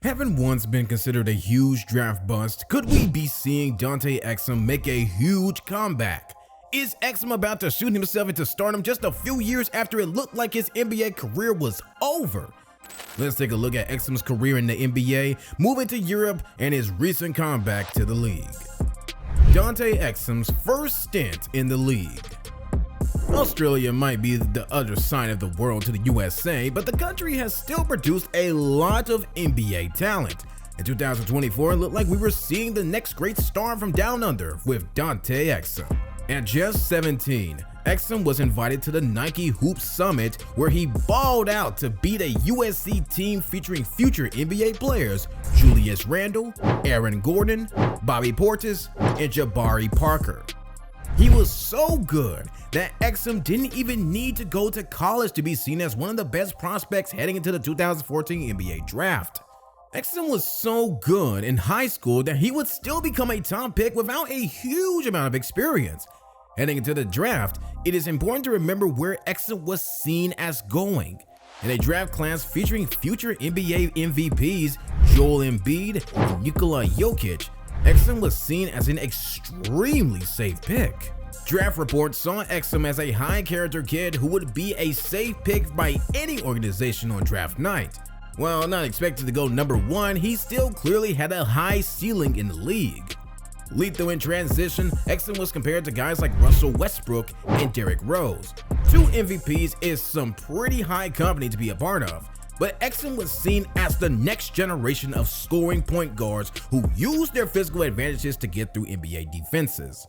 Having once been considered a huge draft bust, could we be seeing Dante Exum make a huge comeback? Is Exum about to shoot himself into stardom just a few years after it looked like his NBA career was over? Let's take a look at Exum's career in the NBA, moving to Europe, and his recent comeback to the league. Dante Exum's first stint in the league. Australia might be the other side of the world to the USA, but the country has still produced a lot of NBA talent. In 2024, it looked like we were seeing the next great star from down under with Dante Exum. At just 17, Exum was invited to the Nike Hoop Summit, where he balled out to beat a USC team featuring future NBA players Julius Randle, Aaron Gordon, Bobby Portis, and Jabari Parker. He was so good that Exum didn't even need to go to college to be seen as one of the best prospects heading into the 2014 NBA draft. Exum was so good in high school that he would still become a top pick without a huge amount of experience. Heading into the draft, it is important to remember where Exum was seen as going. In a draft class featuring future NBA MVPs Joel Embiid and Nikola Jokic, Exum was seen as an extremely safe pick. Draft reports saw Exum as a high-character kid who would be a safe pick by any organization on draft night. While not expected to go number one, he still clearly had a high ceiling in the league. Lethal in transition, Exum was compared to guys like Russell Westbrook and Derrick Rose. Two MVPs is some pretty high company to be a part of. But Exum was seen as the next generation of scoring point guards who use their physical advantages to get through NBA defenses.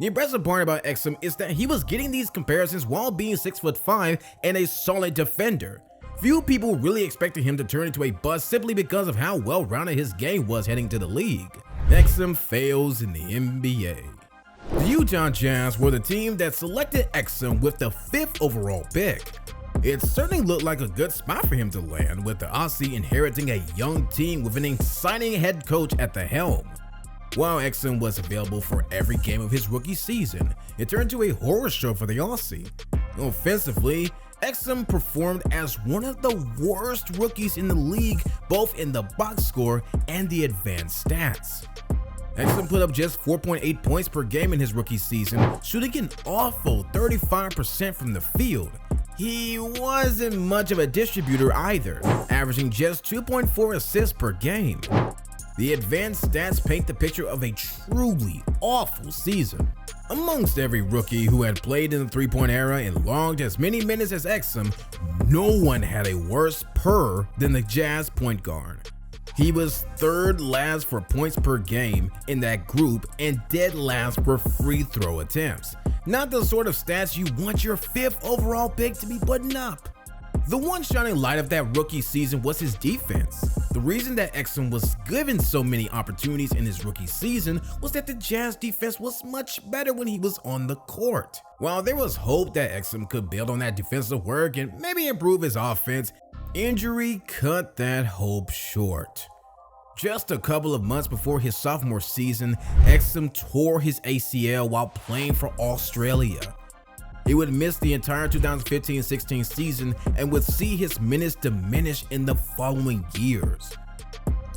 The impressive part about Exum is that he was getting these comparisons while being 6'5" and a solid defender. Few people really expected him to turn into a bust simply because of how well-rounded his game was heading to the league. Exum fails in the NBA. The Utah Jazz were the team that selected Exum with the 5th overall pick. It certainly looked like a good spot for him to land, with the Aussie inheriting a young team with an exciting head coach at the helm. While Exum was available for every game of his rookie season, it turned to a horror show for the Aussie. Offensively, Exum performed as one of the worst rookies in the league, both in the box score and the advanced stats. Exum put up just 4.8 points per game in his rookie season, shooting an awful 35% from the field. He wasn't much of a distributor either, averaging just 2.4 assists per game. The advanced stats paint the picture of a truly awful season. Amongst every rookie who had played in the three-point era and logged as many minutes as Exum, no one had a worse PER than the Jazz point guard. He was third last for points per game in that group and dead last for free throw attempts. Not the sort of stats you want your 5th overall pick to be putting up. The one shining light of that rookie season was his defense. The reason that Exum was given so many opportunities in his rookie season was that the Jazz defense was much better when he was on the court. While there was hope that Exum could build on that defensive work and maybe improve his offense, injury cut that hope short. Just a couple of months before his sophomore season, Exum tore his ACL while playing for Australia. He would miss the entire 2015-16 season and would see his minutes diminish in the following years.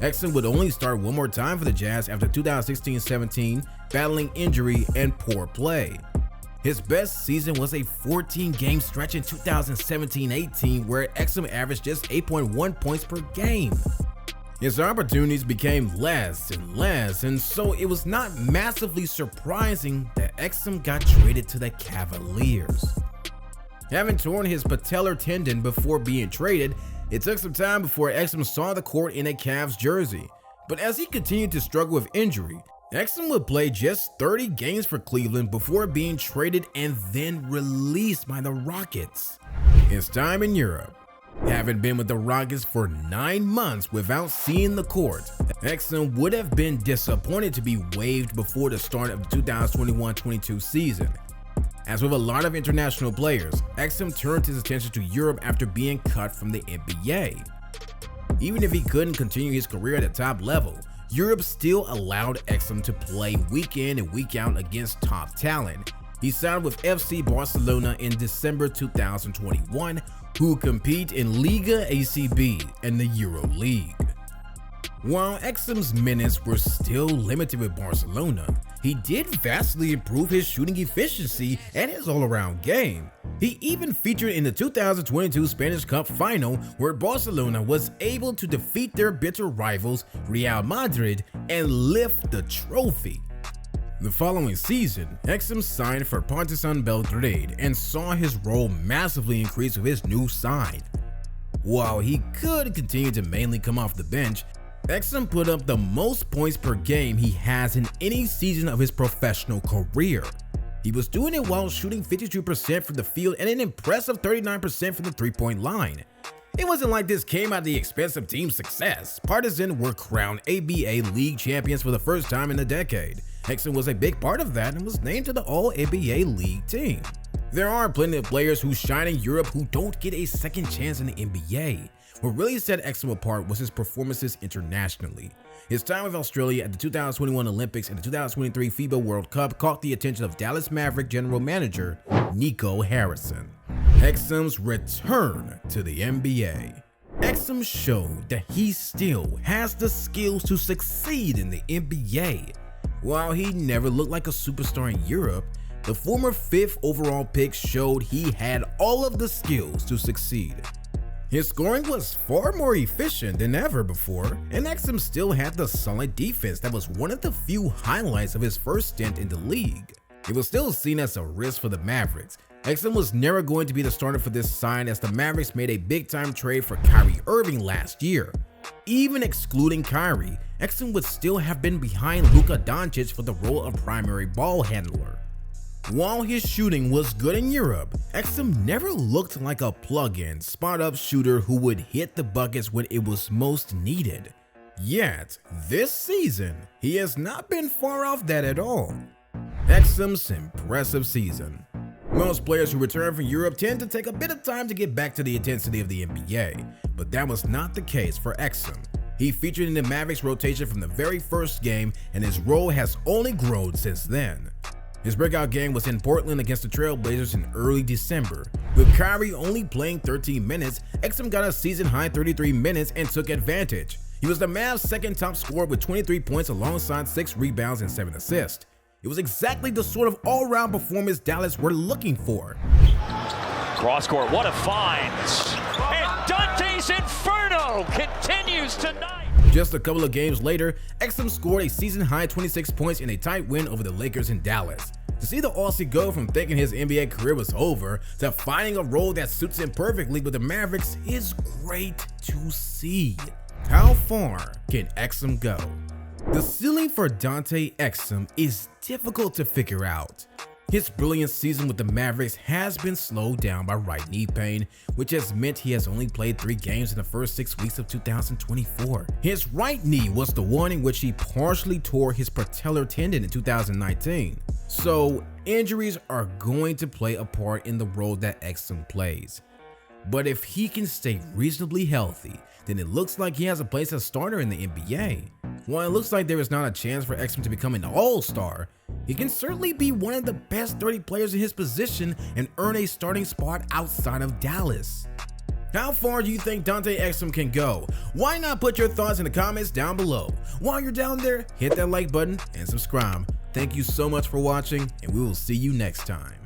Exum would only start one more time for the Jazz after 2016-17, battling injury and poor play. His best season was a 14-game stretch in 2017-18 where Exum averaged just 8.1 points per game. His opportunities became less and less, and so it was not massively surprising that Exum got traded to the Cavaliers. Having torn his patellar tendon before being traded, it took some time before Exum saw the court in a Cavs jersey. But as he continued to struggle with injury, Exum would play just 30 games for Cleveland before being traded and then released by the Rockets. His time in Europe. Having been with the Rockets for 9 months without seeing the court, Exum would have been disappointed to be waived before the start of the 2021-22 season. As with a lot of international players, Exum turned his attention to Europe after being cut from the NBA. Even if he couldn't continue his career at the top level, Europe still allowed Exum to play week in and week out against top talent. He signed with FC Barcelona in December 2021, who compete in Liga ACB and the Euro League. While Exum's minutes were still limited with Barcelona, he did vastly improve his shooting efficiency and his all-around game. He even featured in the 2022 Spanish Cup final, where Barcelona was able to defeat their bitter rivals Real Madrid and lift the trophy. The following season, Exum signed for Partizan Belgrade and saw his role massively increase with his new side. While he could continue to mainly come off the bench, Exum put up the most points per game he has in any season of his professional career. He was doing it while shooting 52% from the field and an impressive 39% from the three-point line. It wasn't like this came at the expense of team success. Partizan were crowned ABA League champions for the first time in a decade. Exum was a big part of that and was named to the All-ABA League team. There are plenty of players who shine in Europe who don't get a second chance in the NBA. What really set Exum apart was his performances internationally. His time with Australia at the 2021 Olympics and the 2023 FIBA World Cup caught the attention of Dallas Mavericks general manager Nico Harrison. Exum's return to the NBA. Exum showed that he still has the skills to succeed in the NBA. While he never looked like a superstar in Europe, the former 5th overall pick showed he had all of the skills to succeed. His scoring was far more efficient than ever before, and Exum still had the solid defense that was one of the few highlights of his first stint in the league. It was still seen as a risk for the Mavericks. Exum was never going to be the starter for this side, as the Mavericks made a big-time trade for Kyrie Irving last year. Even excluding Kyrie, Exum would still have been behind Luka Doncic for the role of primary ball handler. While his shooting was good in Europe, Exum never looked like a plug-in, spot-up shooter who would hit the buckets when it was most needed. Yet, this season, he has not been far off that at all. Exum's impressive season. Most players who return from Europe tend to take a bit of time to get back to the intensity of the NBA, but that was not the case for Exum. He featured in the Mavericks rotation from the very first game, and his role has only grown since then. His breakout game was in Portland against the Trailblazers in early December. With Kyrie only playing 13 minutes, Exum got a season-high 33 minutes and took advantage. He was the Mavs' second top scorer with 23 points alongside 6 rebounds and 7 assists. It was exactly the sort of all-round performance Dallas were looking for. Cross court, what a find! And Dante's Inferno continues tonight! Just a couple of games later, Exum scored a season-high 26 points in a tight win over the Lakers in Dallas. To see the Aussie go from thinking his NBA career was over to finding a role that suits him perfectly with the Mavericks is great to see. How far can Exum go? The ceiling for Dante Exum is difficult to figure out. His brilliant season with the Mavericks has been slowed down by right knee pain, which has meant he has only played 3 games in the first 6 weeks of 2024. His right knee was the one in which he partially tore his patellar tendon in 2019. So injuries are going to play a part in the role that Exum plays. But if he can stay reasonably healthy, then it looks like he has a place as starter in the NBA. While it looks like there is not a chance for Exum to become an all-star, he can certainly be one of the best 30 players in his position and earn a starting spot outside of Dallas. How far do you think Dante Exum can go? Why not put your thoughts in the comments down below? While you're down there, hit that like button and subscribe. Thank you so much for watching, and we will see you next time.